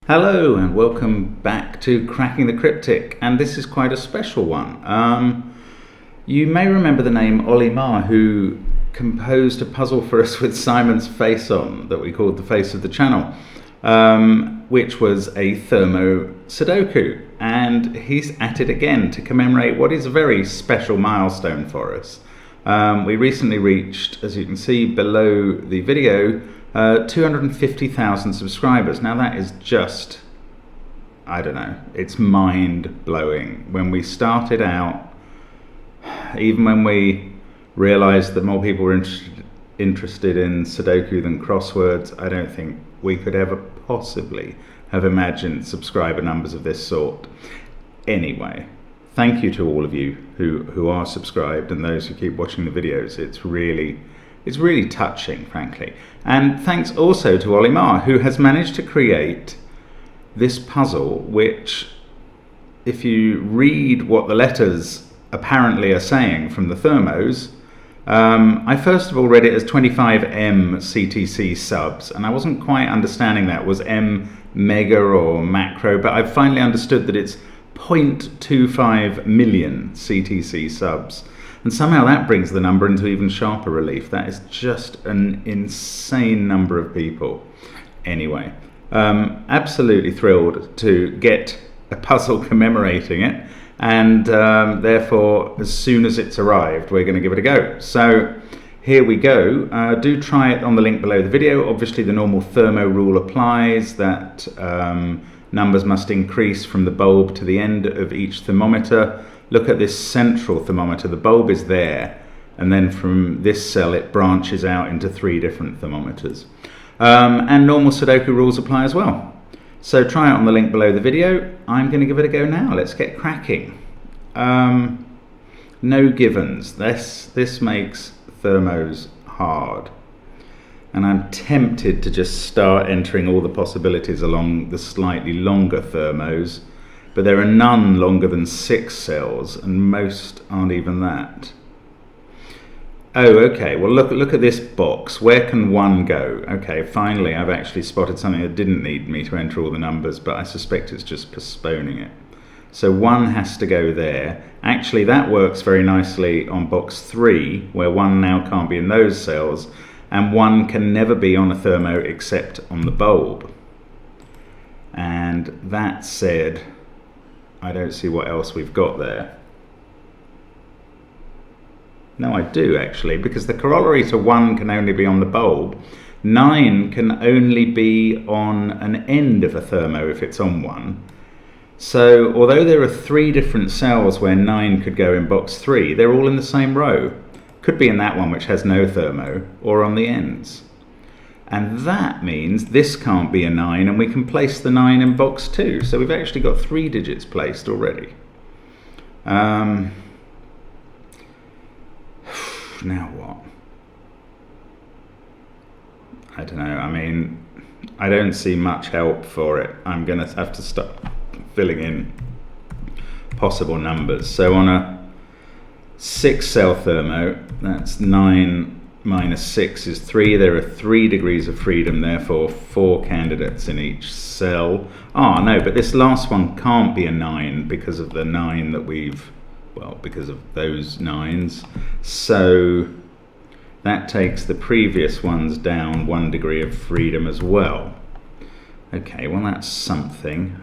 Hello and welcome back to Cracking the Cryptic, and this is quite a special one. You may remember the name Ollie Ma, who composed a puzzle for us with Simon's face on that we called the face of the channel, which was a thermo Sudoku, and he's at it again to commemorate what is a very special milestone for us. We recently reached, as you can see below the video, 250,000 subscribers. Now that is just, I don't know, it's mind-blowing. When we started out, even when we realized that more people were interested in Sudoku than crosswords, I don't think we could ever possibly have imagined subscriber numbers of this sort. Anyway, thank you to all of you who are subscribed and those who keep watching the videos. It's really touching, frankly. And thanks also to Ollie Ma, who has managed to create this puzzle, which, if you read what the letters apparently are saying from the thermos, I first of all read it as 25M CTC subs, and I wasn't quite understanding that was M mega or macro, but I've finally understood that it's 0.25 million CTC subs. And somehow that brings the number into even sharper relief. That is just an insane number of people. Anyway, absolutely thrilled to get a puzzle commemorating it. And therefore, as soon as it's arrived, we're going to give it a go. So here we go. Do try it on the link below the video. Obviously, the normal thermo rule applies, that numbers must increase from the bulb to the end of each thermometer. Look at this central thermometer. The bulb is there, and then from this cell it branches out into 3 different thermometers. And normal Sudoku rules apply as well. So try it on the link below the video. I'm going to give it a go now. Let's get cracking. No givens. This makes thermos hard. And I'm tempted to just start entering all the possibilities along the slightly longer thermos, but there are none longer than 6 cells, and most aren't even that. Oh, okay, well look at this box. Where can 1 go? Okay, finally I've actually spotted something that didn't need me to enter all the numbers, but I suspect it's just postponing it. So 1 has to go there. Actually, that works very nicely on box 3, where 1 now can't be in those cells, and 1 can never be on a thermo except on the bulb. And that said, I don't see what else we've got there. No, I do actually, because the corollary to 1 can only be on the bulb. 9 can only be on an end of a thermo if it's on 1. So although there are 3 different cells where 9 could go in box 3, they're all in the same row. Could be in that one which has no thermo, or on the ends. And that means this can't be a 9, and we can place the 9 in box 2. So we've actually got 3 digits placed already. Now what? I don't know. I mean, I don't see much help for it. I'm going to have to start filling in possible numbers. So on a 6-cell thermo, that's 9 minus 6 is 3. There are 3 degrees of freedom, therefore 4 candidates in each cell. Ah, no, but this last one can't be a 9 because of the 9 that because of those 9s. So that takes the previous ones down 1 degree of freedom as well. Okay, well that's something.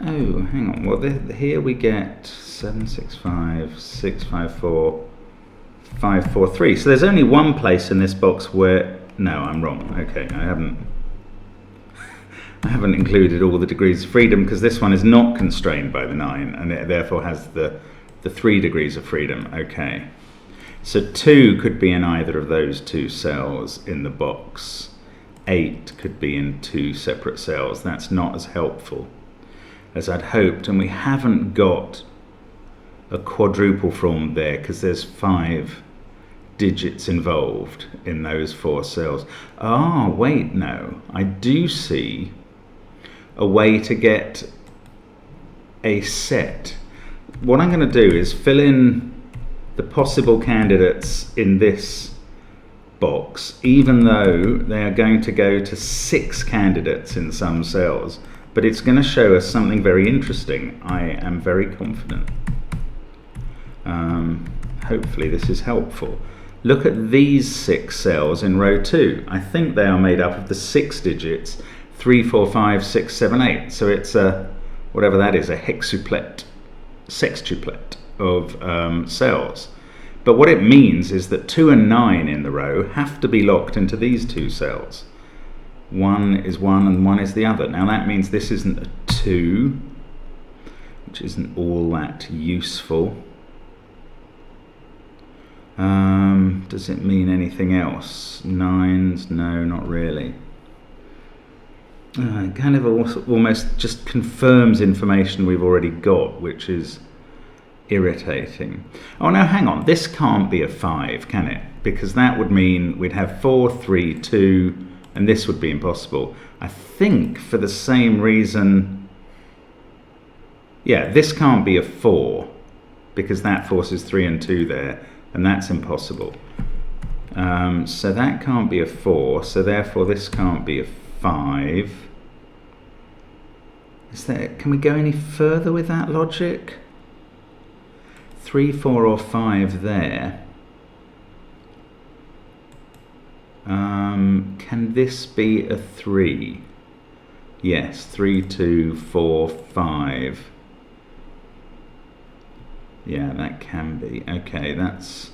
Oh, hang on. Well, here we get 765, 654, 543. So there's only one place in this box where... No, I'm wrong. Okay, I haven't included all the degrees of freedom, because this one is not constrained by the 9, and it therefore has the 3 degrees of freedom. Okay. So 2 could be in either of those 2 cells in the box. 8 could be in 2 separate cells. That's not as helpful as I'd hoped, and we haven't got a quadruple formed there because there's 5 digits involved in those 4 cells. Ah, wait, no, I do see a way to get a set. What I'm going to do is fill in the possible candidates in this box, even though they are going to go to 6 candidates in some cells, but it's going to show us something very interesting. I am very confident. Hopefully this is helpful. Look at these 6 cells in row 2. I think they are made up of the 6 digits 3, 4, 5, 6, 7, 8. So it's a, whatever that is, a hextuplet, sextuplet of cells. But what it means is that 2 and 9 in the row have to be locked into these 2 cells. 1 is one and 1 is the other. Now that means this isn't a 2, which isn't all that useful. Does it mean anything else? 9s? No, not really. It kind of almost just confirms information we've already got, which is irritating. Oh no, hang on, this can't be a 5, can it? Because that would mean we'd have 4, 3, 2, and this would be impossible. I think for the same reason, yeah, this can't be a 4, because that forces 3 and 2 there, and that's impossible. So that can't be a 4, so therefore this can't be a 5. Is there, can we go any further with that logic? 3, 4 or 5 there. Can this be a 3? Yes, 3, 2, 4, 5. Yeah, that can be. Okay, that's...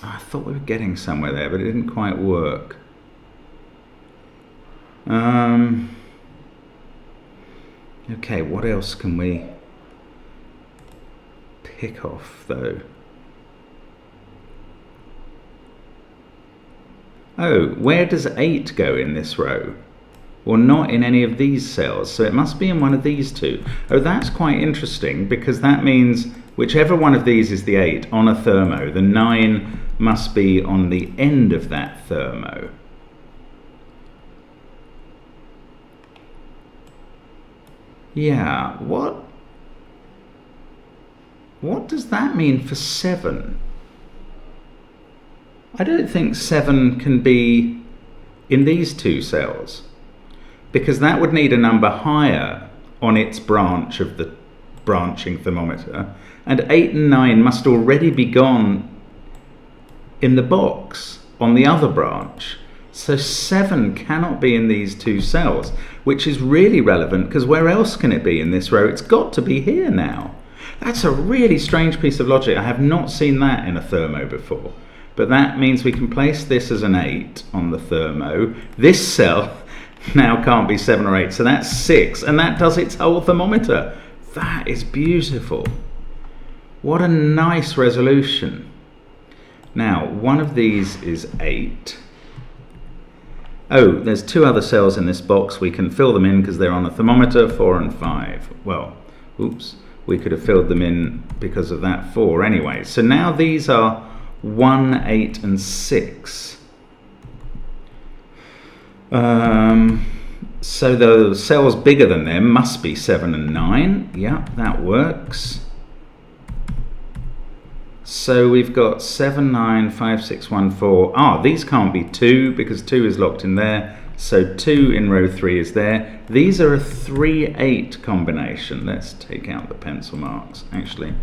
I thought we were getting somewhere there, but it didn't quite work. Okay, what else can we pick off, though? Oh, where does 8 go in this row? Well, not in any of these cells, so it must be in one of these 2. Oh, that's quite interesting, because that means whichever one of these is the 8 on a thermo, the 9 must be on the end of that thermo. Yeah, what does that mean for 7? I don't think 7 can be in these 2 cells, because that would need a number higher on its branch of the branching thermometer, and 8 and 9 must already be gone in the box on the other branch. So 7 cannot be in these 2 cells, which is really relevant, because where else can it be in this row? It's got to be here now. That's a really strange piece of logic. I have not seen that in a thermo before. But that means we can place this as an 8 on the thermo. This cell now can't be 7 or 8, so that's 6, and that does its whole thermometer. That is beautiful. What a nice resolution. Now, one of these is 8. Oh, there's 2 other cells in this box. We can fill them in because they're on a thermometer, 4 and 5. Well, oops, we could have filled them in because of that 4 anyway. So now these are 1, 8 and 6. So the cells bigger than them must be 7 and 9. Yeah, that works. So we've got 7, 9, 5, 6, 1, 4. Ah, these can't be 2 because 2 is locked in there. So 2 in row 3 is there. These are a 3, 8 combination. Let's take out the pencil marks. Actually,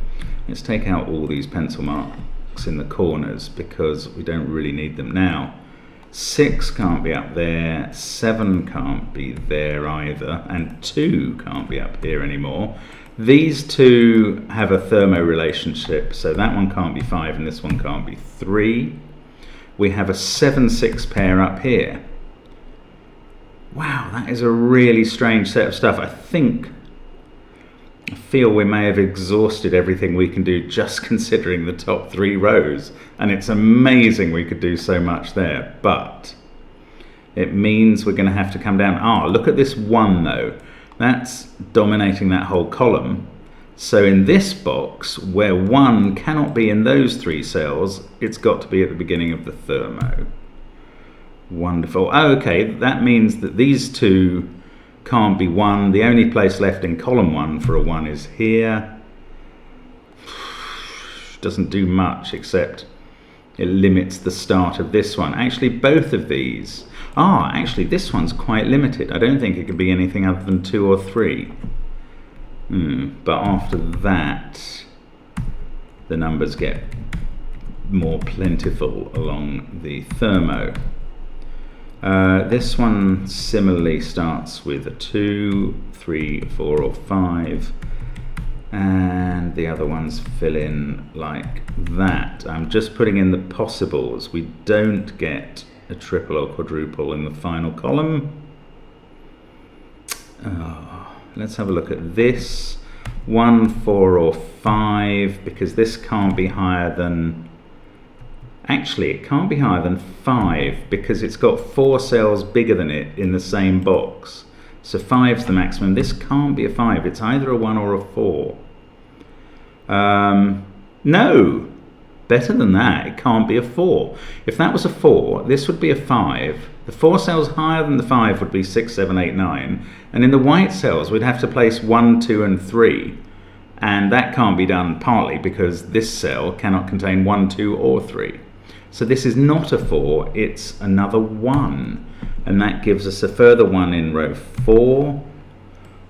let's take out all these pencil marks in the corners because we don't really need them now. 6 can't be up there, 7 can't be there either, and 2 can't be up here anymore. These 2 have a thermo relationship, so that one can't be 5 and this one can't be 3. We have a 7-6 pair up here. Wow, that is a really strange set of stuff. I feel we may have exhausted everything we can do just considering the top 3 rows, and it's amazing we could do so much there, but it means we're going to have to come down. Ah, look at this 1 though. That's dominating that whole column. So in this box, where 1 cannot be in those 3 cells, it's got to be at the beginning of the thermo. Wonderful. Oh, okay, that means that these 2 can't be 1. The only place left in column 1 for a 1 is here. Doesn't do much except It limits the start of this one. Actually, both of these. Actually, this one's quite limited. I don't think it could be anything other than 2 or 3. But after that, the numbers get more plentiful along the thermo. This one similarly starts with a 2, 3, 4 or 5, and the other ones fill in like that. I'm just putting in the possibles. We don't get a triple or quadruple in the final column. Let's have a look at this. 1, 4 or 5, because this can't be higher than... Actually, it can't be higher than 5 because it's got 4 cells bigger than it in the same box. So 5's the maximum. This can't be a 5. It's either a 1 or a 4. No! Better than that. It can't be a 4. If that was a 4, this would be a 5. The 4 cells higher than the 5 would be 6, 7, 8, 9. And in the white cells, we'd have to place 1, 2, and 3. And that can't be done partly because this cell cannot contain 1, 2, or 3. So this is not a 4, it's another 1. And that gives us a further 1 in row 4.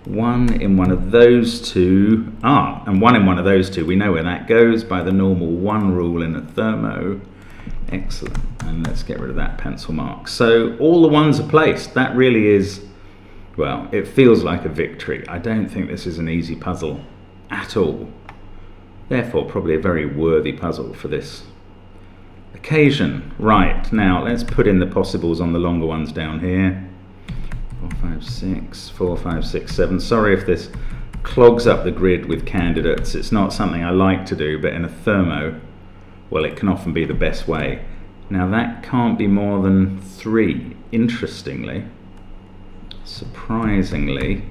1 in one of those two. And 1 in one of those two. We know where that goes by the normal 1 rule in a thermo. Excellent. And let's get rid of that pencil mark. So all the 1s are placed. That really is, well, it feels like a victory. I don't think this is an easy puzzle at all. Therefore, probably a very worthy puzzle for this occasion. Right, now let's put in the possibles on the longer ones down here. 4, 5, 6, 4, 5, 6, 7. Sorry if this clogs up the grid with candidates. It's not something I like to do, but in a thermo, well, it can often be the best way. Now that can't be more than 3. Interestingly, surprisingly,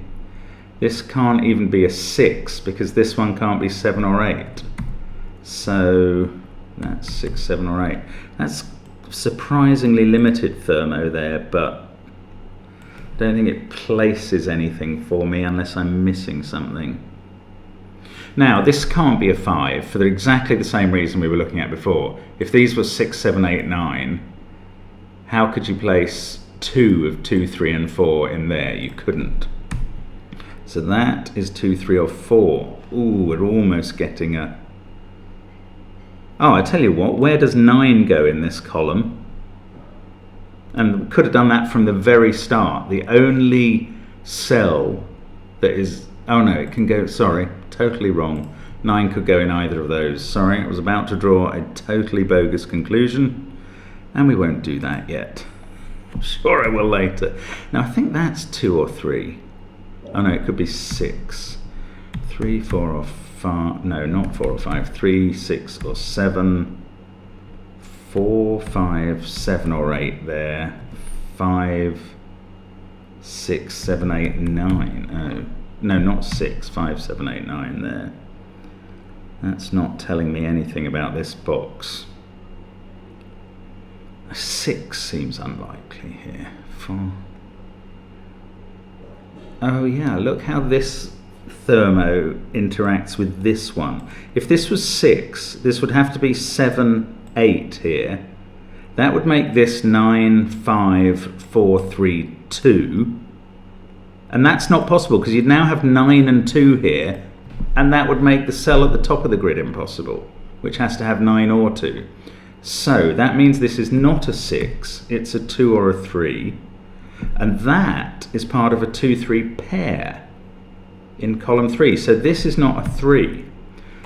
this can't even be a 6 because this one can't be 7 or 8. So that's 6, 7 or 8. That's surprisingly limited thermo there, but I don't think it places anything for me unless I'm missing something. Now, this can't be a 5 for exactly the same reason we were looking at before. If these were 6, 7, 8, 9, how could you place 2 of 2, 3, and 4 in there? You couldn't. So that is 2, 3, or 4. Ooh, we're almost getting a... I tell you what, where does 9 go in this column? And could have done that from the very start. The only cell that is... Oh no, it can go... Sorry, totally wrong. 9 could go in either of those. Sorry, I was about to draw a totally bogus conclusion. And we won't do that yet. I'm sure I will later. Now, I think that's 2 or 3. Oh no, it could be 6. 3, 4 or 5. No, not 4 or 5. 3, 6 or 7. 4, 5, 7 or 8 there. 5, 6, 7, 8, 9. Oh, no, not 6. 5, 7, 8, 9 there. That's not telling me anything about this box. 6 seems unlikely here. 4. Oh yeah, look how this thermo interacts with this one. If this was 6, this would have to be 7, 8 here. That would make this 9, 5, 4, 3, 2. And that's not possible because you'd now have 9 and 2 here, and that would make the cell at the top of the grid impossible, which has to have 9 or 2. So that means this is not a 6, it's a 2 or a 3. And that is part of a 2-3 pair in column 3. So this is not a 3.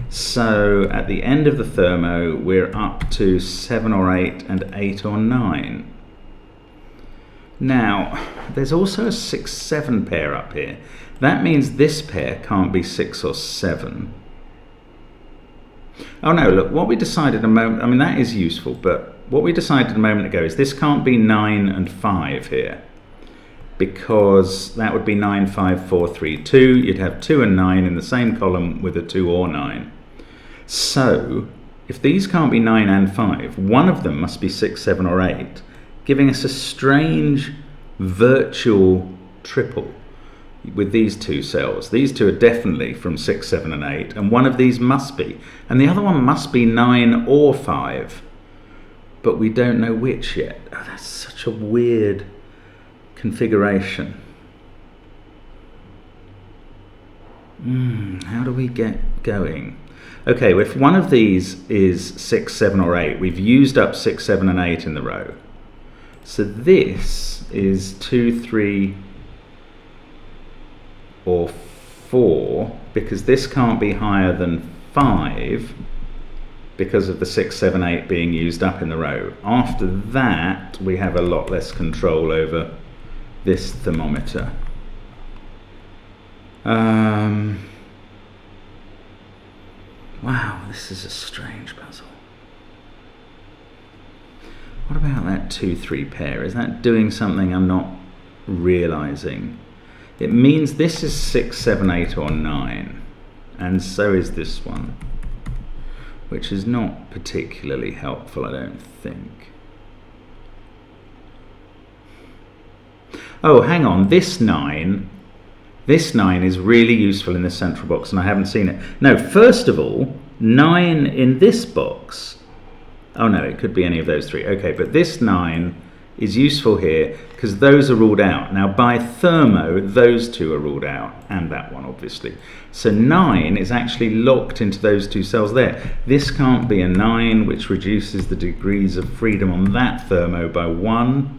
So at the end of the thermo, we're up to 7 or 8 and 8 or 9. Now, there's also a 6-7 pair up here. That means this pair can't be 6 or 7. Oh no, look, what we decided a moment, I mean, that is useful, but what we decided a moment ago is this can't be 9 and 5 here, because that would be 9, 5, 4, 3, 2. You'd have 2 and 9 in the same column with a 2 or 9. So, if these can't be 9 and 5, one of them must be 6, 7 or 8, giving us a strange virtual triple with these two cells. These two are definitely from 6, 7 and 8, and one of these must be. And the other one must be 9 or 5. but we don't know which yet. Oh, that's such a weird configuration. How do we get going? Okay, if one of these is 6, 7 or 8, we've used up 6, 7 and 8 in the row. So this is 2, 3 or 4, because this can't be higher than 5 because of the 6, 7, 8 being used up in the row. After that, we have a lot less control over this thermometer. Wow, this is a strange puzzle. What about that 2, 3 pair? Is that doing something I'm not realizing? It means this is 6, 7, 8 or 9, and so is this one, which is not particularly helpful, I don't think. Oh, hang on, this 9 is really useful in the central box, and I haven't seen it. No, first of all, 9 in this box. Oh no, it could be any of those 3. Okay, but this 9 is useful here because those are ruled out. Now by thermo, those 2 are ruled out, and that one obviously. So 9 is actually locked into those 2 cells there. This can't be a 9, which reduces the degrees of freedom on that thermo by 1.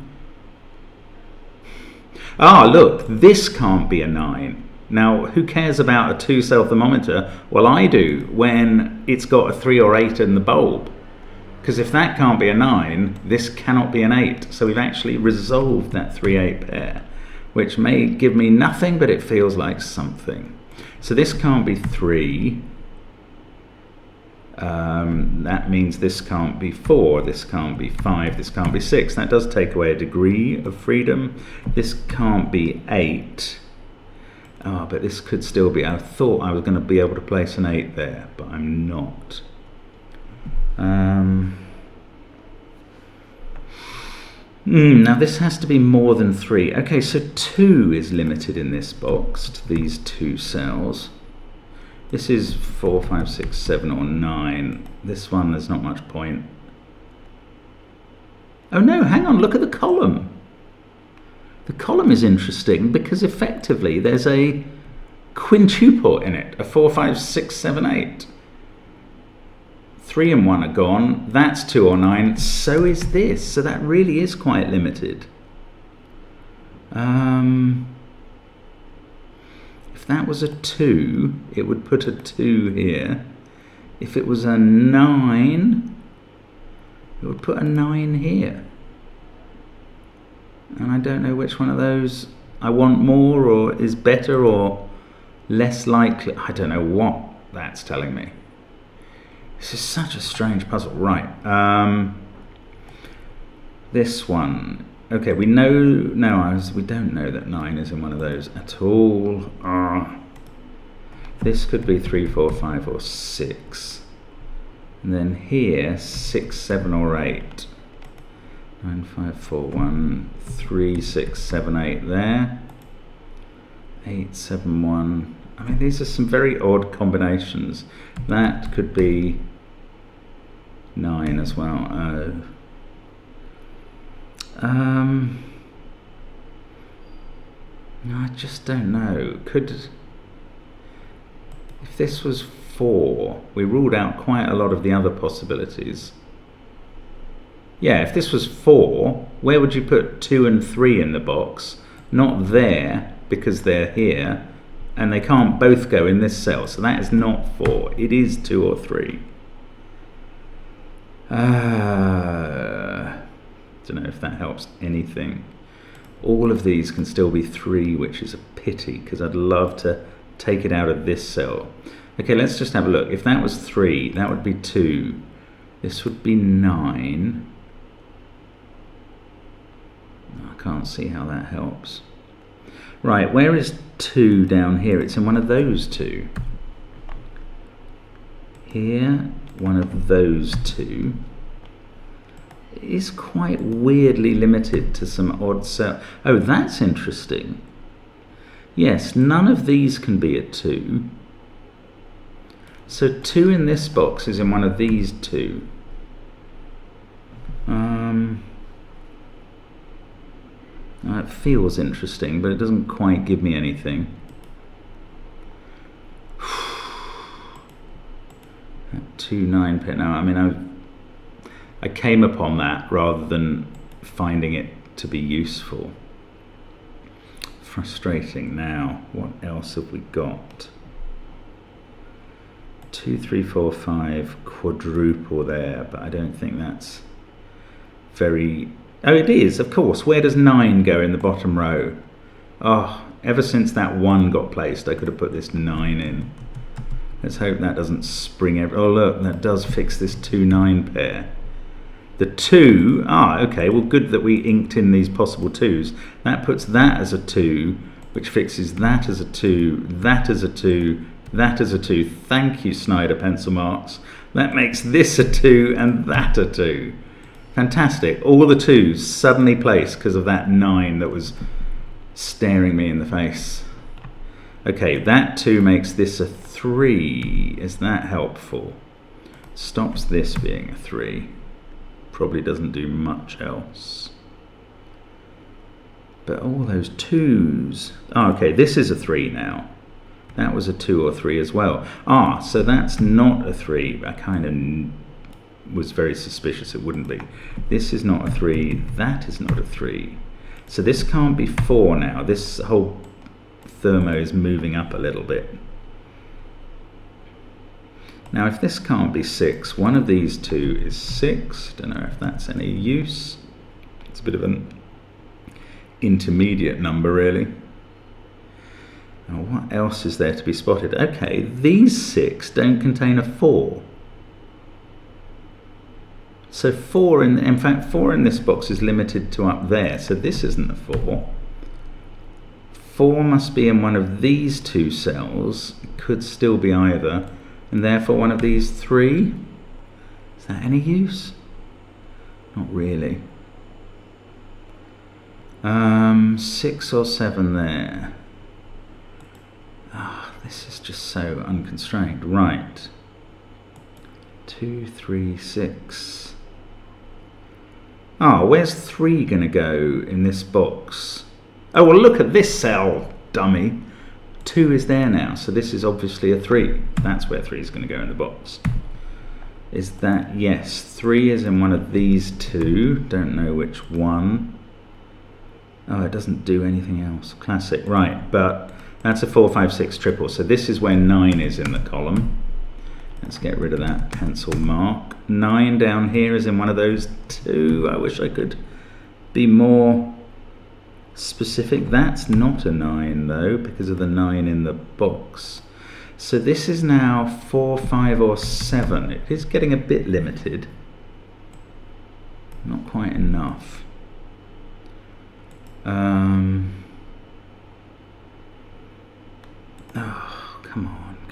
Ah, look, this can't be a 9. Now, who cares about a 2-cell thermometer? Well, I do, when it's got a 3 or 8 in the bulb. Because if that can't be a 9, this cannot be an 8. So we've actually resolved that 3-8 pair, which may give me nothing, but it feels like something. So this can't be 3. That means this can't be 4, this can't be 5, this can't be 6. That does take away a degree of freedom. This can't be 8. Oh, but this could still be. I thought I was going to be able to place an 8 there, but I'm not. Now this has to be more than 3. Okay, so 2 is limited in this box to these 2 cells. This is 4, 5, 6, 7 or 9. This one, there's not much point. Oh no, hang on, look at the column. The column is interesting because effectively there's a quintuple in it, a 4, 5, 6, 7, 8. 3 and 1 are gone, that's 2 or 9, so is this, so that really is quite limited. If that was a 2, it would put a 2 here. If it was a 9, it would put a 9 here. And I don't know which one of those I want more, or is better, or less likely. I don't know what that's telling me. This is such a strange puzzle. Right. This one. Okay, we know. No, we don't know that 9 is in one of those at all. This could be 3, 4, 5, or 6. And then here, 6, 7, or 8. 9, 5, 4, 1, 3, 6, 7, 8 there. 8, 7, 1. I mean, these are some very odd combinations. That could be 9 as well. Oh. I just don't know. If this was 4, we ruled out quite a lot of the other possibilities. Yeah, if this was 4, where would you put 2 and 3 in the box? Not there, because they're here, and they can't both go in this cell, so that is not 4. It is 2 or 3. Don't know if that helps anything. All of these can still be 3, which is a pity, because I'd love to take it out of this cell. Okay, let's just have a look. If that was 3, that would be 2. This would be 9. I can't see how that helps. Right, where is 2 down here? It's in one of those 2. Here, one of those 2. It is quite weirdly limited to some odd cell. Oh, that's interesting. Yes, none of these can be a 2. So 2 in this box is in one of these 2. It feels interesting, but it doesn't quite give me anything. That 2-9 pair. Now, I mean, I came upon that rather than finding it to be useful. Frustrating. Now, what else have we got? 2, 3, 4, 5 quadruple there, but I don't think that's very... Oh, it is, of course. Where does 9 go in the bottom row? Oh, ever since that 1 got placed, I could have put this 9 in. Let's hope that doesn't spring every... Oh, look, that does fix this 2-9 pair. The 2... okay, well, good that we inked in these possible 2s. That puts that as a 2, which fixes that as a 2, that as a 2, that as a 2. Thank you, Snyder pencil marks. That makes this a 2 and that a 2. Fantastic. All the 2s suddenly placed because of that 9 that was staring me in the face. Okay, that 2 makes this a 3. Is that helpful? Stops this being a 3. Probably doesn't do much else. But all those 2s... okay, this is a 3 now. That was a 2 or 3 as well. So that's not a 3. I kind of was very suspicious it wouldn't be. This is not a 3. That is not a 3. So this can't be 4 now. This whole thermo is moving up a little bit. Now, if this can't be 6, one of these 2 is 6. Don't know if that's any use. It's a bit of an intermediate number, really. Now, what else is there to be spotted? Okay, these 6 don't contain a 4. So 4 in fact 4 in this box is limited to up there, so this isn't a 4. 4 must be in one of these 2 cells. It could still be either, and therefore one of these 3. Is that any use? Not really. 6 or 7 there. This is just so unconstrained. Right. 2, 3, 6. Where's 3 going to go in this box? Oh, well, look at this cell, dummy. 2 is there now, so this is obviously a 3. That's where 3 is going to go in the box. Is that... yes, 3 is in one of these 2. Don't know which one. It doesn't do anything else. Classic. Right, but that's a 4, 5, 6 triple. So this is where 9 is in the column. Let's get rid of that pencil mark. 9 down here is in one of those 2. I wish I could be more specific. That's not a 9 though, because of the 9 in the box. So this is now 4, 5 or 7. It is getting a bit limited. Not quite enough.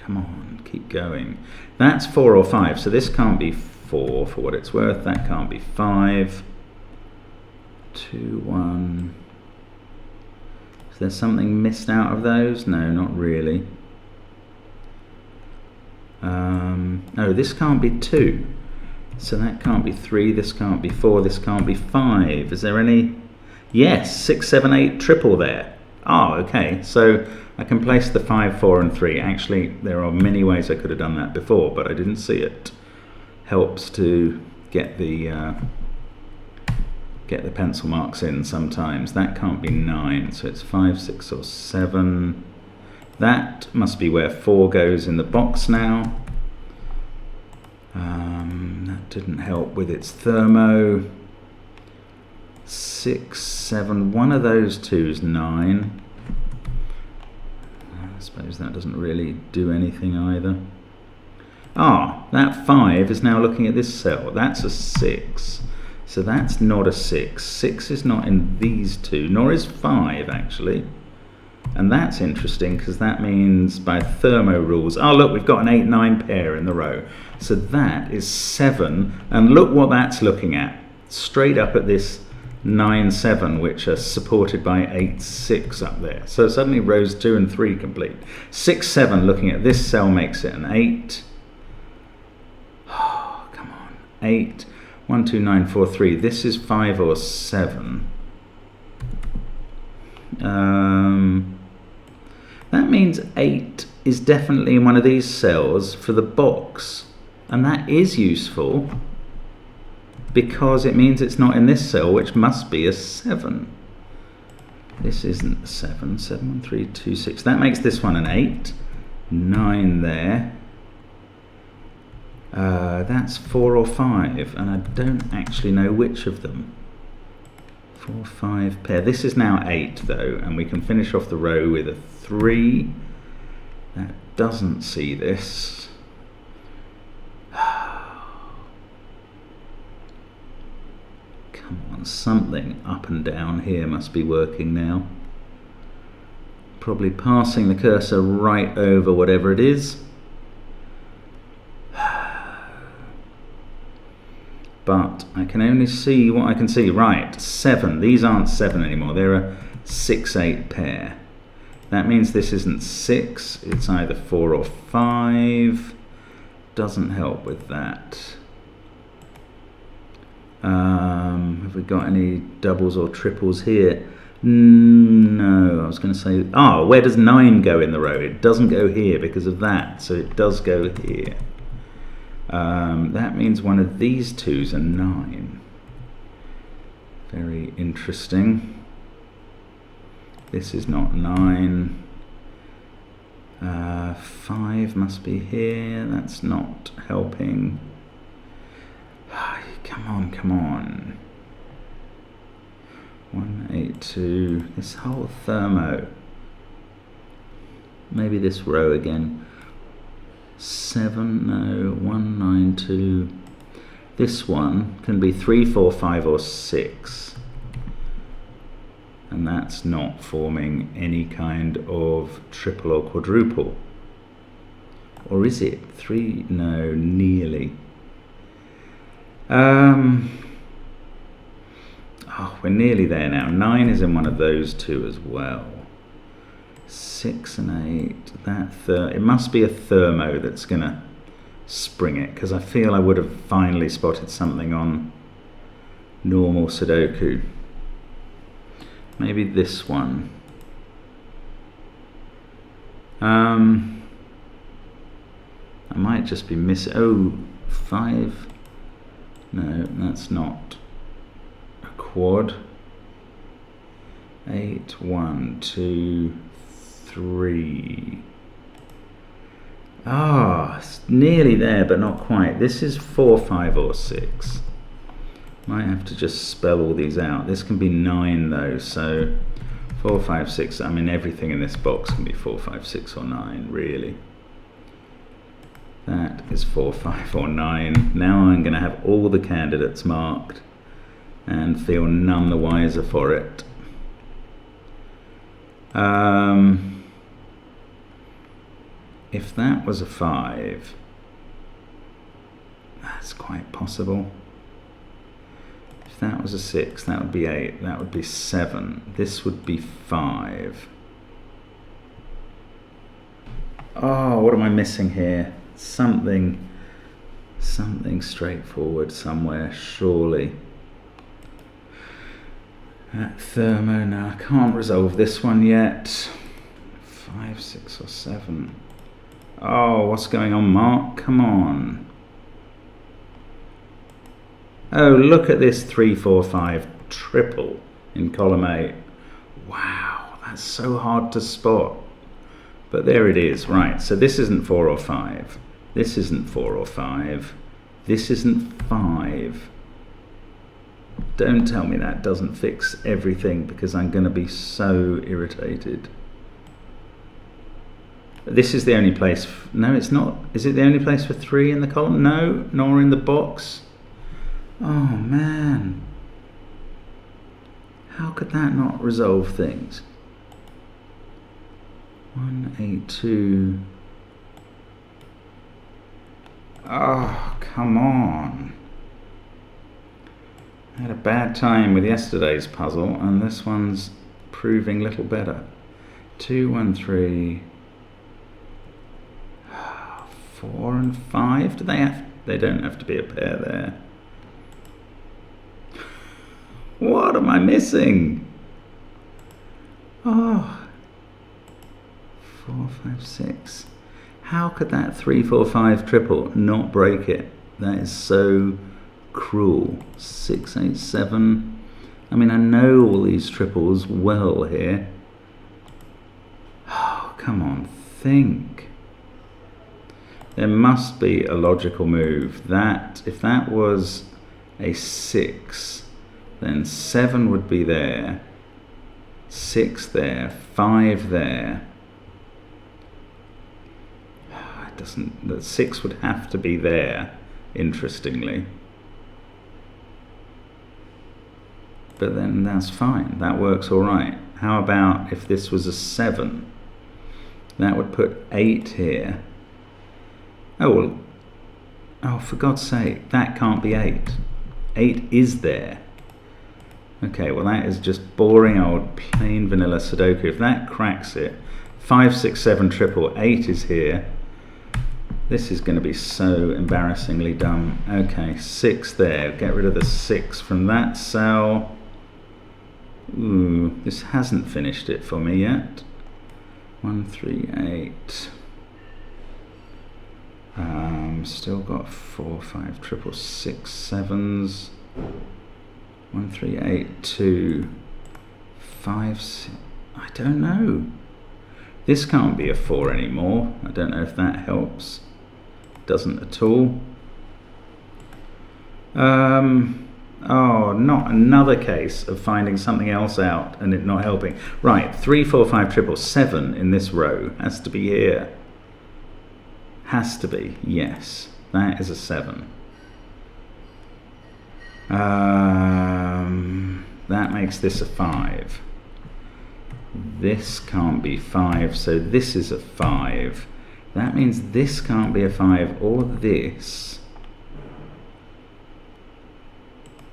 Come on, keep going. That's 4 or 5, so this can't be 4 for what it's worth. That can't be 5. 2, 1. Is there something missed out of those? No, not really. No, this can't be 2. So that can't be 3, this can't be 4, this can't be 5. Is there any? Yes, 6, 7, 8 triple there. Okay, so I can place the 5, 4 and 3. Actually, there are many ways I could have done that before, but I didn't see it. Helps to get the pencil marks in sometimes. That can't be 9, so it's 5, 6 or 7. That must be where 4 goes in the box now. That didn't help with its thermo. 6, 7, one of those 2 is 9. I suppose that doesn't really do anything either. That 5 is now looking at this cell. That's a 6. So that's not a 6. 6 is not in these 2, nor is 5 actually. And that's interesting because that means by thermo rules, look, we've got an 8, 9 pair in the row. So that is 7, and look what that's looking at. Straight up at this 9, 7, which are supported by 8, 6 up there. So suddenly rows 2 and 3 complete. 6, 7 looking at this cell makes it an 8. Come on. 8. 1, 2, 9, 4, 3. This is 5 or 7. That means 8 is definitely in one of these cells for the box, and that is useful because it means it's not in this cell, which must be a 7. This isn't a 7. 7, 1, 3, 2, 6. That makes this one an 8. 9 there. That's 4 or 5, and I don't actually know which of them. 4, 5 pair. This is now 8 though, and we can finish off the row with a 3. That doesn't see this. Come on, something up and down here must be working now. Probably passing the cursor right over whatever it is. But I can only see what I can see. Right, 7. These aren't 7 anymore. They're a 6, 8 pair. That means this isn't 6. It's either 4 or 5. Doesn't help with that. Have we got any doubles or triples here? No, I was going to say... Oh, where does 9 go in the row? It doesn't go here because of that, so it does go here. That means one of these two's a 9. Very interesting. This is not 9. 5 must be here. That's not helping. Come on, come on. 1, 8, 2. This whole thermo. Maybe this row again. 7, no, 1, 9, 2. This one can be 3, 4, 5 or 6. And that's not forming any kind of triple or quadruple. Or is it? 3, no, nearly. Oh, we're nearly there now. 9 is in one of those two as well. 6 and 8, it must be a thermo that's gonna spring it, because I feel I would have finally spotted something on normal Sudoku. Maybe this one. I might just be missing. Oh, 5. No, that's not a quad. 8, 1, 2, 3. It's nearly there, but not quite. This is 4, 5 or 6. Might have to just spell all these out. This can be 9 though, so 4, 5, 6. I mean, everything in this box can be 4, 5, 6 or 9, really. That is 4, 5 or 9. Now I'm going to have all the candidates marked and feel none the wiser for it. If that was a 5, that's quite possible. If that was a 6, that would be 8, that would be 7. This would be 5. Oh, what am I missing here? Something straightforward somewhere, surely. That thermo, now I can't resolve this one yet. 5, 6 or 7. Oh, what's going on, Mark? Come on. Oh, look at this 3, 4, 5 triple in column 8. Wow, that's so hard to spot. But there it is, right. So this isn't 4 or 5. This isn't 4 or 5. This isn't 5. Don't tell me that doesn't fix everything, because I'm going to be so irritated. This is the only place. No, it's not. Is it the only place for 3 in the column? No, nor in the box. Oh, man. How could that not resolve things? 1, 8, 2. Oh, come on. I had a bad time with yesterday's puzzle, and this one's proving little better. 2, 1, 3. 4 and 5. Do they have? They don't have to be a pair there. What am I missing? Oh, 4, 5, 6. How could that 3, 4, 5 triple not break it? That is so cruel. 6, 8, 7. I mean, I know all these triples well here. Oh, come on, think. There must be a logical move. That, if that was a 6, then 7 would be there, 6 there, 5 there. It doesn't, the 6 would have to be there, interestingly. But then that's fine, that works all right. How about if this was a 7? That would put 8 here. Oh, well, oh, for God's sake, that can't be 8. 8 is there. Okay, well that is just boring old plain vanilla Sudoku. If that cracks it, 5, 6, 7 triple, 8 is here. This is going to be so embarrassingly dumb. Okay, 6 there. Get rid of the 6 from that cell. Ooh, this hasn't finished it for me yet. 1, 3, 8. Still got 4, 5 triple, 6 7s. 1, 3, 8, 2, 5, 6. I don't know. This can't be a 4 anymore. I don't know if that helps. Doesn't at all. Oh, not another case of finding something else out and it not helping. Right, 3, 4, 5 triple, 7 in this row has to be here. Has to be, yes. That is a 7. That makes this a 5. This can't be 5, so this is a 5. That means this can't be a 5 or this.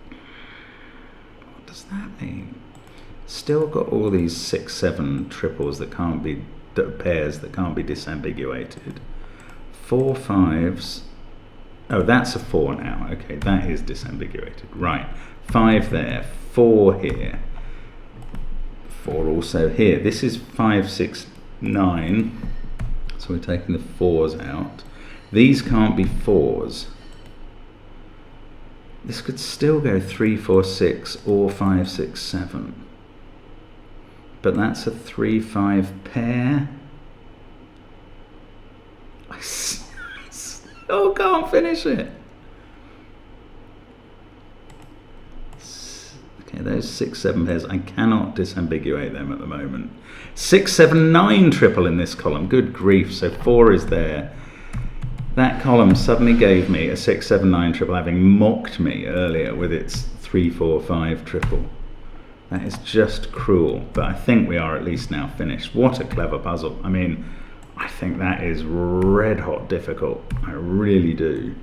What does that mean? Still got all these 6, 7 triples that can't be, pairs that can't be disambiguated. 4 5s. Oh, that's a 4 now. Okay, that is disambiguated. Right. 5 there. 4 here. 4 also here. This is 5, 6, 9. So we're taking the 4s out. These can't be 4s. This could still go 3, 4, 6 or 5, 6, 7. But that's a 3, 5 pair. I still can't finish it. Okay, those 6, 7 pairs, I cannot disambiguate them at the moment. 6, 7, 9 triple in this column. Good grief. So 4 is there. That column suddenly gave me a 6, 7, 9 triple, having mocked me earlier with its 3, 4, 5 triple. That is just cruel. But I think we are at least now finished. What a clever puzzle. I mean, I think that is red hot difficult. I really do.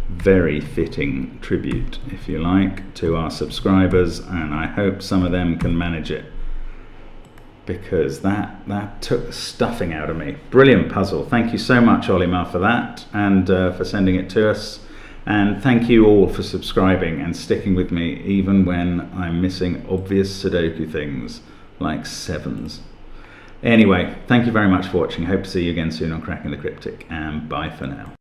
Very fitting tribute, if you like, to our subscribers, and I hope some of them can manage it, because that took the stuffing out of me. Brilliant puzzle. Thank you so much, Olimar, for that, and for sending it to us. And thank you all for subscribing and sticking with me, even when I'm missing obvious Sudoku things like 7s. Anyway, thank you very much for watching. Hope to see you again soon on Cracking the Cryptic, and bye for now.